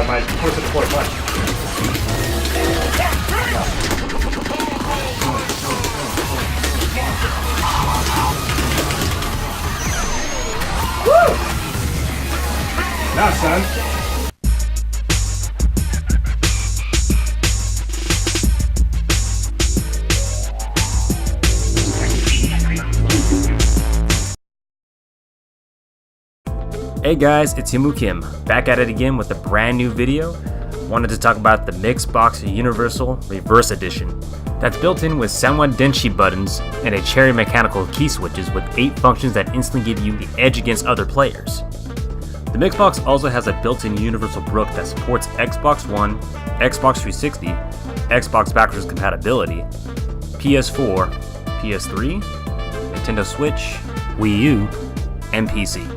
my person to forward punch. Woo! Now, son. Hey guys, it's Himu Kim, back at it again with a brand new video. Wanted to talk about the Mixbox Universal Reverse Edition. That's built in with Sanwa Denshi buttons and a cherry mechanical key switches with 8 functions that instantly give you the edge against other players. The Mixbox also has a built-in universal brook that supports Xbox One, Xbox 360, Xbox backwards compatibility, PS4, PS3, Nintendo Switch, Wii U, and PC.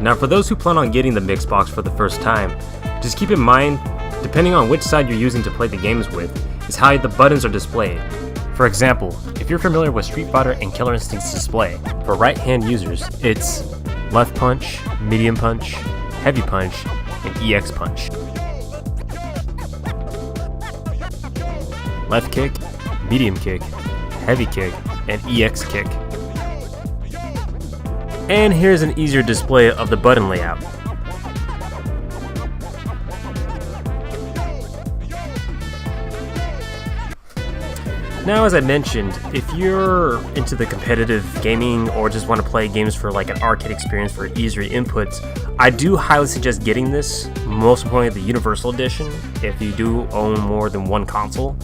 Now for those who plan on getting the Mixbox for the first time, just keep in mind, depending on which side you're using to play the games with, is how the buttons are displayed. For example, if you're familiar with Street Fighter and Killer Instinct's display, for right-hand users, it's left punch, medium punch, heavy punch, and EX punch. Left kick, medium kick, heavy kick, and EX kick. And here's an easier display of the button layout. Now, as I mentioned, if you're into the competitive gaming or just want to play games for like an arcade experience for easier inputs, I do highly suggest getting this, most importantly the Universal Edition, if you do own more than one console,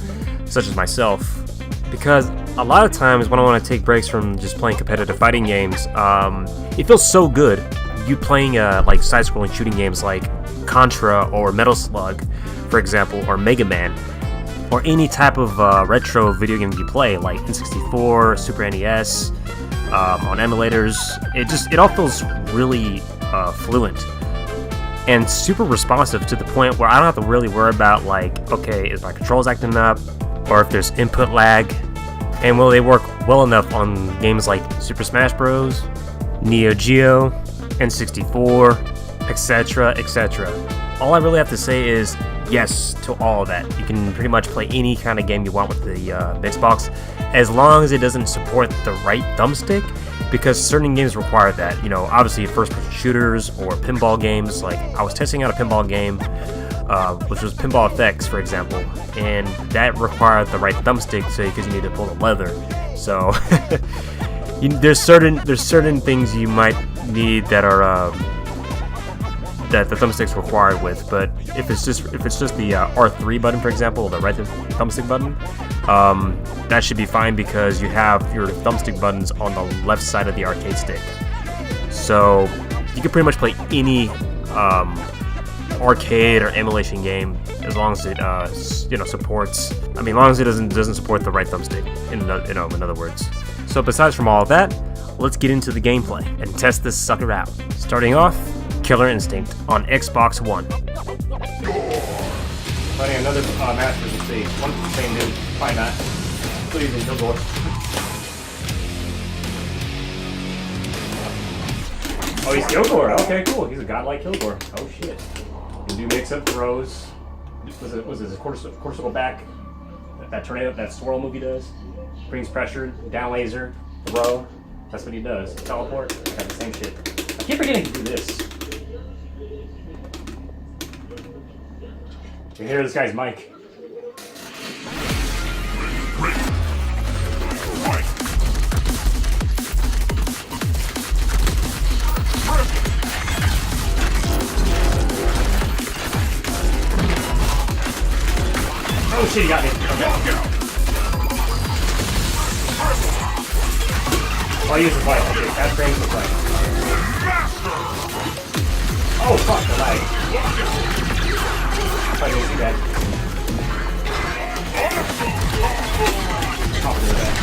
such as myself. Because a lot of times when I want to take breaks from just playing competitive fighting games, it feels so good. You playing like side-scrolling shooting games like Contra or Metal Slug, for example, or Mega Man, or any type of retro video game you play, like N64, Super NES, on emulators. It all feels really fluent and super responsive to the point where I don't have to really worry about like, okay, is my controls acting up, or if there's input lag, and will they work well enough on games like Super Smash Bros, Neo Geo, N64, etc., etc. All I really have to say is yes to all of that. You can pretty much play any kind of game you want with the Mixbox, as long as it doesn't support the right thumbstick, because certain games require that. You know, obviously first-person shooters or pinball games. Like I was testing out a pinball game, which was Pinball FX, for example, and that required the right thumbstick, so because you need to pull the lever. So there's certain things you might need that are that the thumbstick's required with, but if it's just the R3 button, for example, the right thumbstick button, that should be fine because you have your thumbstick buttons on the left side of the arcade stick. So you can pretty much play any arcade or emulation game as long as it supports. I mean, as long as it doesn't support the right thumbstick. In other words. So besides from all of that, let's get into the gameplay and test this sucker out. Starting off, Killer Instinct on Xbox One. Fighting another Masters of Stage. One of the same dude. Probably not. Still using Kilgore. Oh, he's Kilgore. Okay, cool. He's a godlike Kilgore. Oh shit. Can do mix-up throws. Was it a quarter circle back? That tornado, that swirl movie does. Brings pressure, down laser, throw. That's what he does. Teleport. I got the same shit. I keep forgetting to do this. You can hear this guy's mic. Oh shit, he got me. Okay. I'll use the fight. Okay, that's great for fight. Oh fuck, the lag. I didn't see that. Top of the back.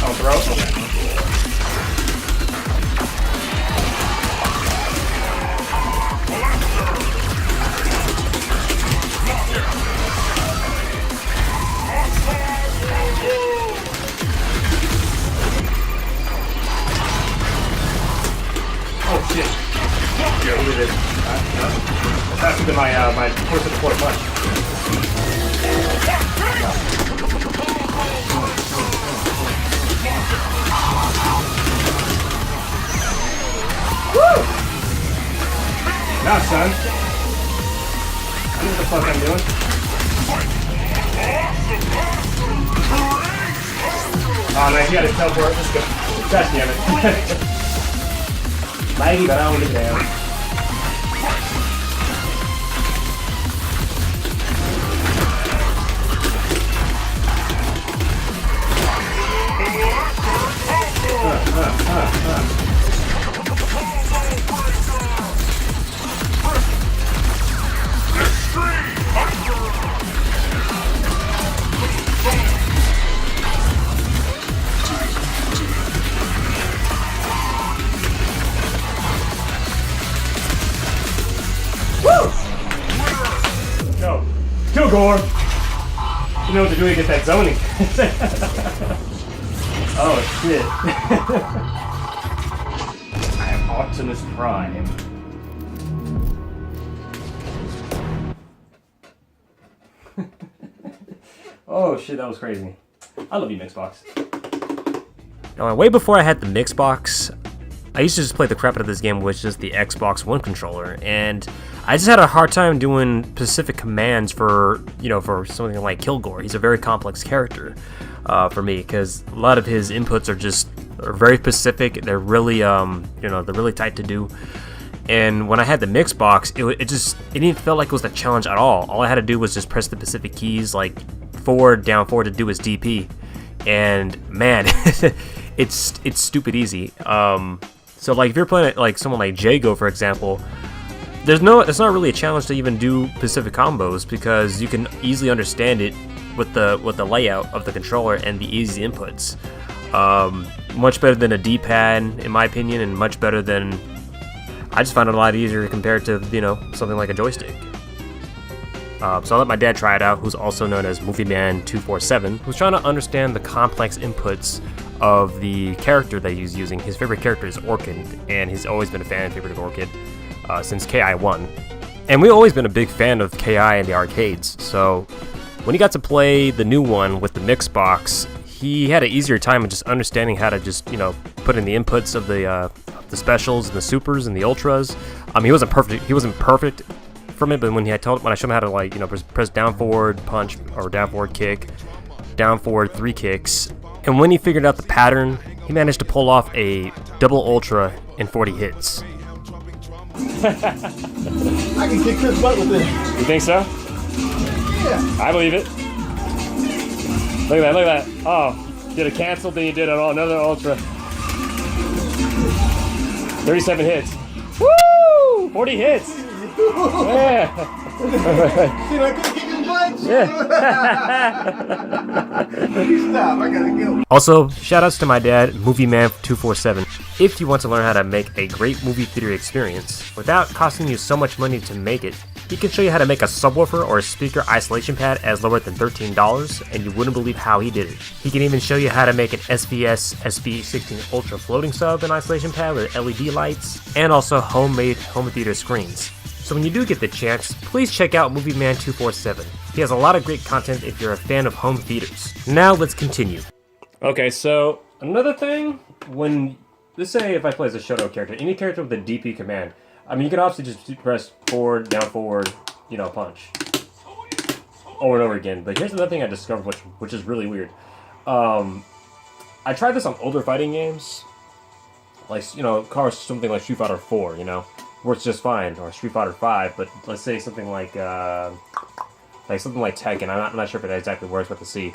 Oh, throw? Okay. than my my force of forward punch. Woo! Now, son. I know what the fuck I'm doing. Oh, nice. You gotta teleport. Let's go. Gosh damn it. Mighty, but I don't give a damn. Go. Kilgore! You know what to do to get that zoning. Oh shit. I am Optimus Prime. Oh shit, that was crazy. I love you, Mixbox. Now, way before I had the Mixbox, I used to just play the crap out of this game with just the Xbox One controller, and I just had a hard time doing specific commands for, for something like Kilgore. He's a very complex character for me, because a lot of his inputs are very specific. They're really, they're really tight to do. And when I had the Mixbox, it didn't feel like it was a challenge at all. All I had to do was just press the specific keys, like forward, down, forward to do his DP, and man, it's stupid easy. So like if you're playing like someone like Jago, for example, it's not really a challenge to even do specific combos, because you can easily understand it with the layout of the controller and the easy inputs. Much better than a D-pad, in my opinion, and much better than, I just found it a lot easier compared to, something like a joystick. So I let my dad try it out, who's also known as MovieMan247, who's trying to understand the complex inputs of the character that he's using. His favorite character is Orchid, and he's always been a favorite of Orchid since KI1. And we've always been a big fan of KI in the arcades, so when he got to play the new one with the Mixbox, he had an easier time of just understanding how to just, put in the inputs of the specials and the supers and the ultras. He wasn't perfect. He wasn't perfect from it, but when I showed him how to, like, press down forward punch or down forward kick, down forward 3 kicks, and when he figured out the pattern, he managed to pull off a double ultra in 40 hits. I can kick Chris butt with this. You think so? Yeah. I believe it. Look at that, look at that. Oh, did a cancel, then you did another ultra. 37 hits. Woo! 40 hits! Yeah! See, I couldn't kick his butt? Yeah. Stop, I gotta go. Also, shoutouts to my dad, MovieMan247. If you want to learn how to make a great movie theater experience without costing you so much money to make it, he can show you how to make a subwoofer or a speaker isolation pad as lower than $13, and you wouldn't believe how he did it. He can even show you how to make an SVS SB16 Ultra floating sub and isolation pad with LED lights, and also homemade home theater screens. So when you do get the chance, please check out MovieMan247. He has a lot of great content if you're a fan of home theaters. Now let's continue. Okay, so another thing, let's say if I play as a Shoto character, any character with a DP command, you can obviously just press forward, down, forward, punch. Over and over again. But here's another thing I discovered, which is really weird. I tried this on older fighting games, like, something like Street Fighter 4, works just fine, or Street Fighter 5, but let's say something like Tekken. I'm not sure if it exactly works, but to see.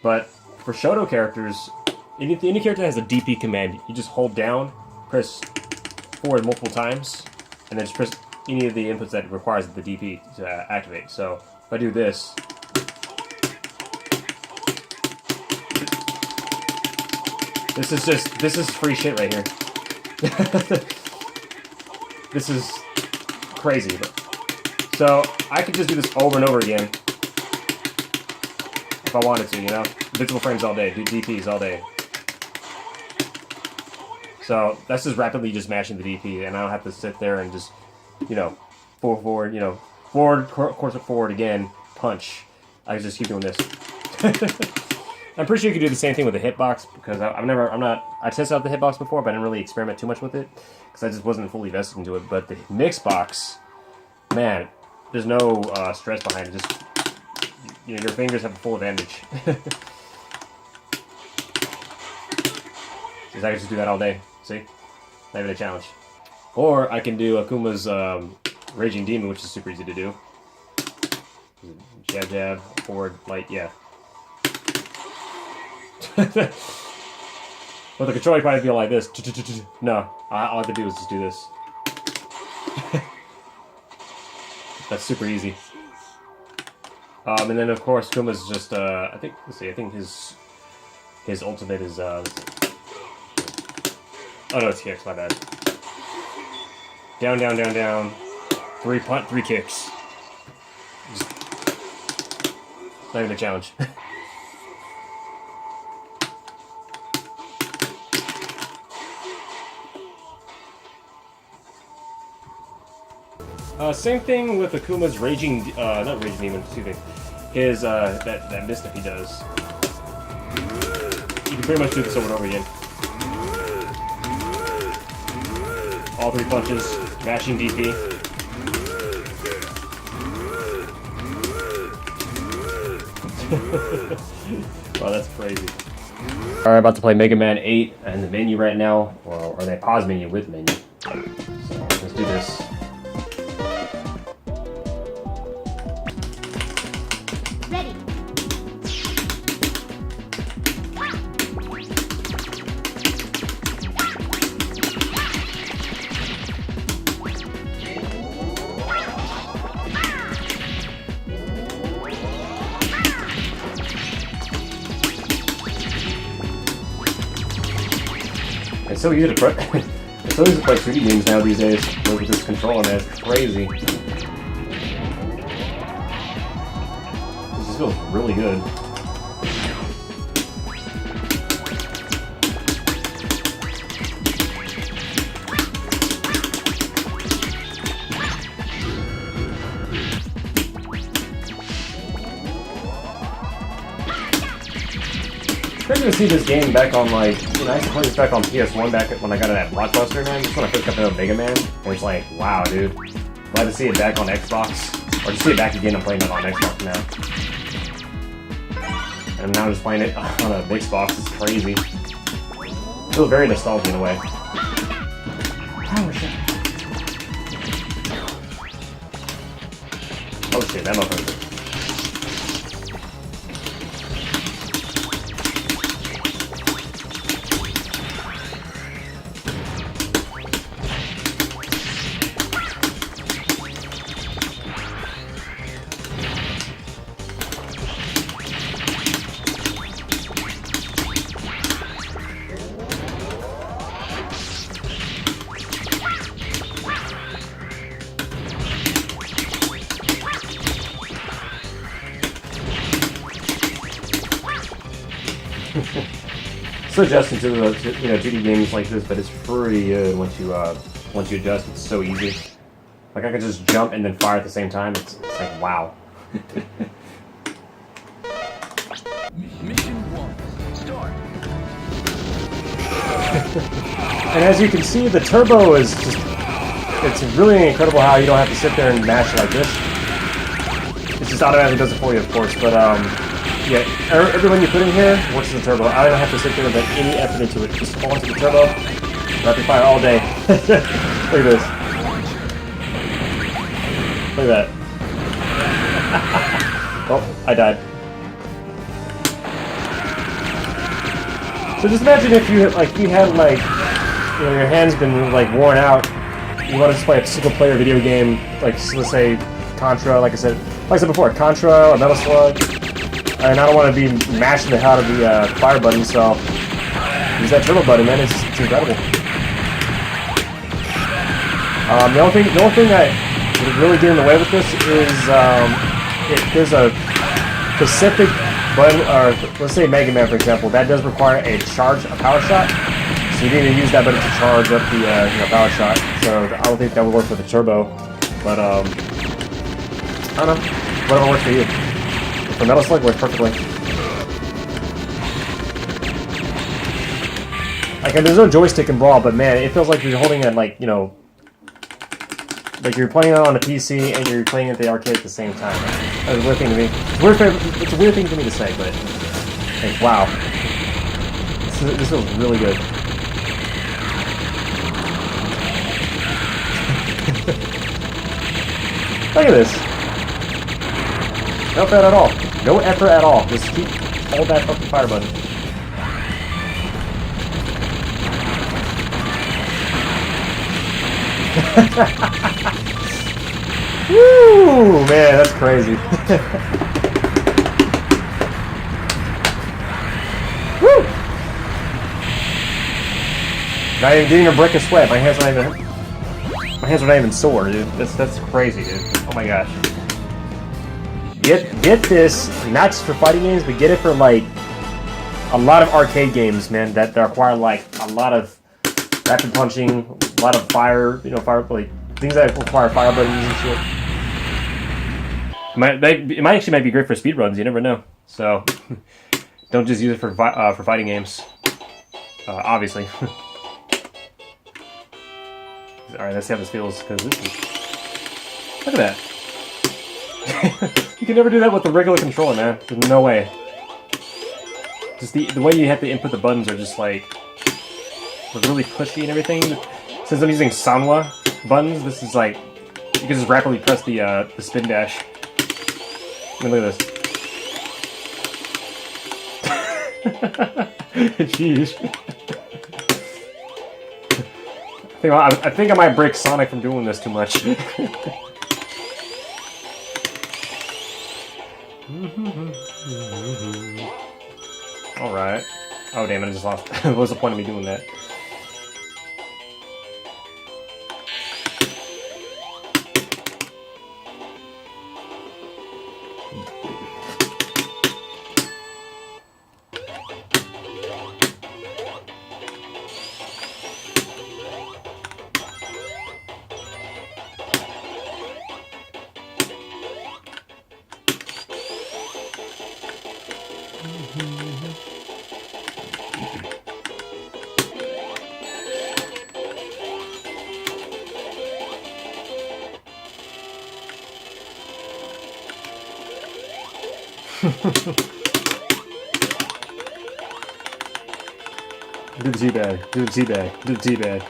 But for Shoto characters, any character that has a DP command, you just hold down, press forward multiple times, and then just press any of the inputs that requires the DP to activate. So if I do this, this is free shit right here. This is crazy. So I could just do this over and over again if I wanted to, Invincible frames all day, do DPs all day. So that's just rapidly just mashing the DP, and I don't have to sit there and just, forward, forward, course it forward again, punch. I can just keep doing this. I'm pretty sure you could do the same thing with the hitbox because I tested out the hitbox before, but I didn't really experiment too much with it because I just wasn't fully vested into it. But the Mixbox, man, there's no stress behind it. Just your fingers have a full advantage. I can just do that all day. See, not even a challenge. Or I can do Akuma's Raging Demon, which is super easy to do. Jab, jab, forward, light, yeah. With the controller, you probably feel like this. No, all I have to do is just do this. That's super easy. And then of course Kuma's just I think his ultimate is oh no, it's TX, my bad. Down, down, down, down. 3 punt, 3 kicks. Just not even a challenge. Same thing with Akuma's Raging, not Raging Demon, excuse me. His, that misstep he does. You can pretty much do this over and over again. All 3 punches, mashing DP. Wow, that's crazy. Alright, about to play Mega Man 8 and the menu right now, or the pause menu with menu. So let's do this. Ready. It's so easy to play. It's so easy to play 3D games now these days with this controller, man. It's crazy. This just feels really good. Crazy to see this game back on, like, you know, I used to play this back on PS1 back when I got it at Blockbuster, man. Just when I first got the Mega Man. And it's like, wow, dude. Glad to see it back on Xbox. Or to see it back again, I'm playing it on Xbox now. And now I'm just playing it on a Mixbox. It's crazy. It feels very nostalgic in a way. Oh shit. Oh shit, that motherfucker. Still adjusting to the 2D games like this, but it's pretty good once you adjust. It's so easy. Like I can just jump and then fire at the same time. It's like wow. Mission 1, start. And as you can see, the turbo is just—it's really incredible how you don't have to sit there and mash like this. It just automatically does it for you, of course, but yeah, everyone you put in here works with the turbo. I don't have to sit there and put any effort into it. Just fall into the turbo, rapid fire all day. Look at this. Look at that. Oh, I died. So just imagine if you had your hand's been like worn out. You want to just play a single player video game, like let's say Contra, like I said before, Contra or Metal Slug. And I don't want to be mashing the hell out of the fire button, so use that turbo button, man. It's incredible. The only thing that would really get in the way with this is if there's a specific button, or let's say Mega Man, for example, that does require a power shot. So you need to use that button to charge up the power shot. So I don't think that would work with the turbo, but I don't know. Whatever works for you. For Metal Slug works perfectly. Like, there's no joystick in Brawl, but man, it feels like you're holding it, like, you know, like you're playing it on a PC and you're playing it at the arcade at the same time. That's a weird thing to me. It's a weird thing for me to say, but like, wow, this feels really good. Look at this. No effort at all. No effort at all. Just hold that fucking fire button. Woo, man, that's crazy. Woo! Not even getting a break of sweat. My hands are not even sore, dude. That's crazy, dude. Oh my gosh. Get this, not just for fighting games, but get it for like a lot of arcade games, man, that require like a lot of rapid punching, a lot of fire, you know, like things that require fire buttons and shit. It might actually be great for speedruns. You never know. So don't just use it for fighting games. Obviously. All right, let's see how this feels. Because this is, look at that. You can never do that with the regular controller, man. There's no way. Just the way you have to input the buttons are just like really pushy and everything. Since I'm using Sanwa buttons, this is like you can just rapidly press the spin dash. I mean, look at this. Jeez. I think I might break Sonic from doing this too much. Alright. Oh damn it, I just lost. What was the point of me doing that? Do the teabag, do the teabag, do the teabag.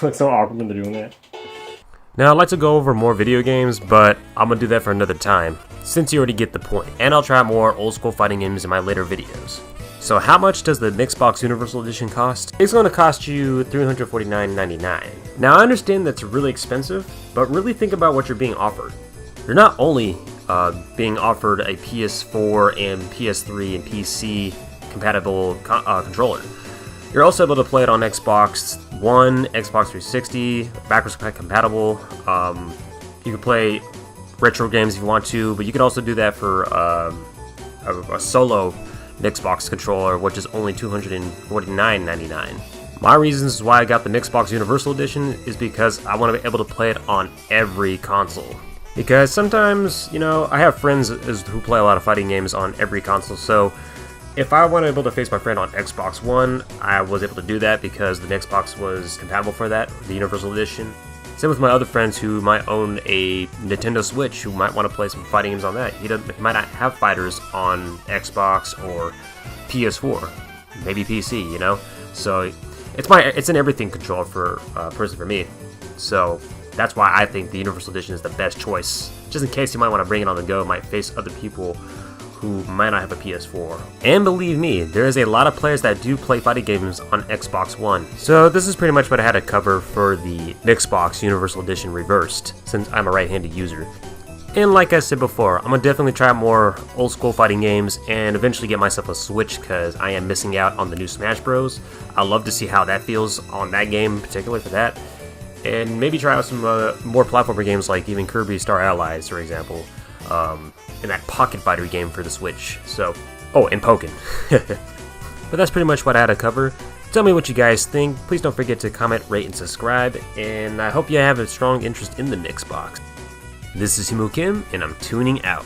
Looks so awkward when they're doing that. Now, I'd like to go over more video games, but I'm gonna do that for another time, since you already get the point, and I'll try more old school fighting games in my later videos. So how much does the Mixbox Universal Edition cost? It's going to cost you $349.99. Now I understand that's really expensive, but really think about what you're being offered. You're not only being offered a PS4 and PS3 and PC compatible controller, you're also able to play it on Xbox One, Xbox 360, backwards compatible. You can play retro games if you want to, but you can also do that for a solo Mixbox controller, which is only $249.99. My reasons why I got the Mixbox Universal Edition is because I want to be able to play it on every console. Because sometimes, you know, I have friends who play a lot of fighting games on every console, so if I want to be able to face my friend on Xbox One, I was able to do that because the Xbox was compatible for that, the Universal Edition. Same with my other friends who might own a Nintendo Switch who might want to play some fighting games on that. He might not have fighters on Xbox or PS4, maybe PC, you know? So it's an everything controller for personally for me. So that's why I think the Universal Edition is the best choice. Just in case you might want to bring it on the go, might face other people who might not have a PS4. And believe me, there is a lot of players that do play fighting games on Xbox One. So this is pretty much what I had to cover for the Mixbox Universal Edition Reversed, since I'm a right-handed user. And like I said before, I'm gonna definitely try more old school fighting games and eventually get myself a Switch because I am missing out on the new Smash Bros. I'd love to see how that feels on that game, particularly for that. And maybe try out some more platformer games like even Kirby Star Allies, for example. In that Pocket Fighter game for the Switch. So, oh, and Pokken. But that's pretty much what I had to cover. tell me what you guys think. Please don't forget to comment, rate, and subscribe. And I hope you have a strong interest in the Mixbox. This is Himu Kim, and I'm tuning out.